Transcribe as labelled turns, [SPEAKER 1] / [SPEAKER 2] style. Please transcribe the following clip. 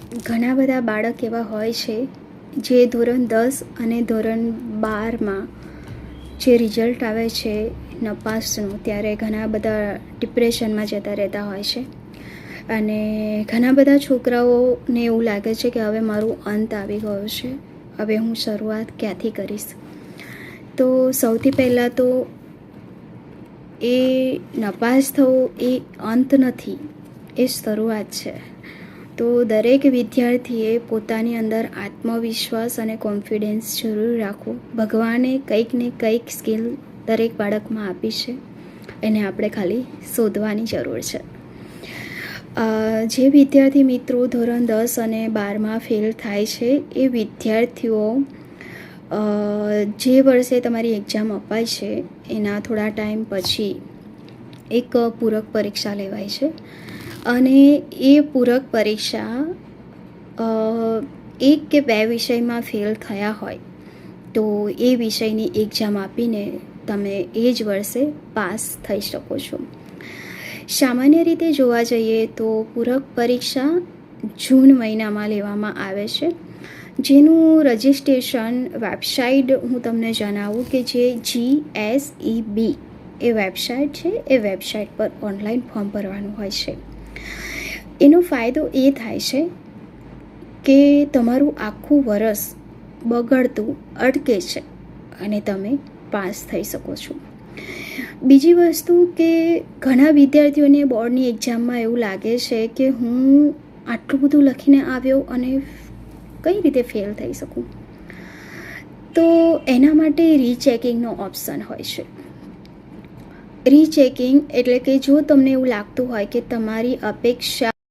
[SPEAKER 1] ઘણા બધા બાળક એવા હોય છે જે ધોરણ 10 અને ધોરણ 12માં જે રિઝલ્ટ આવે છે નપાસનું, ત્યારે ઘણા બધા ડિપ્રેશનમાં જતા રહેતા હોય છે. અને ઘણા બધા છોકરાઓને એવું લાગે છે કે હવે મારું અંત આવી ગયો છે, હવે હું શરૂઆત ક્યાંથી કરીશ. તો સૌથી પહેલાં તો એ નપાસ થવું એ અંત નથી, એ શરૂઆત છે. તો દરેક વિદ્યાર્થીએ પોતાની અંદર આત્મવિશ્વાસ અને કોન્ફિડન્સ જરૂર રાખવો. ભગવાને કંઈક ને કંઈક સ્કિલ દરેક બાળકમાં આપી છે, એને આપણે ખાલી શોધવાની જરૂર છે. જે વિદ્યાર્થી મિત્રો ધોરણ 10 અને 12માં ફેલ થાય છે, એ વિદ્યાર્થીઓ જે વર્ષે તમારી એક્ઝામ અપાય છે એના થોડા ટાઈમ પછી એક પૂરક પરીક્ષા લેવાય છે. અને એ પૂરક પરીક્ષા 1 કે 2 વિષયમાં ફેલ થયા હોય તો એ વિષયની એક્ઝામ આપીને તમે એ જ વર્ષે પાસ થઈ શકો છો. સામાન્ય રીતે જોવા જઈએ તો પૂરક પરીક્ષા જૂન મહિનામાં લેવામાં આવે છે, જેનું રજિસ્ટ્રેશન વેબસાઇટ હું તમને જણાવું કે જે GSEB એ વેબસાઇટ છે, એ વેબસાઇટ પર ઓનલાઈન ફોર્મ ભરવાનું હોય છે. એનો ફાયદો એ થાય છે કે તમારું આખું વરસ બગડતું અટકે છે અને તમે પાસ થઈ શકો છો. બીજી વસ્તુ કે ઘણા વિદ્યાર્થીઓને બોર્ડની એક્ઝામમાં એવું લાગે છે કે હું આટલું બધું લખીને આવ્યો અને કઈ રીતે ફેલ થઈ શકું. તો એના માટે રીચેકિંગનો ઓપ્શન હોય છે. રીચેકિંગ એટલે કે જો તમને એવું લાગતું હોય કે તમારી અપેક્ષા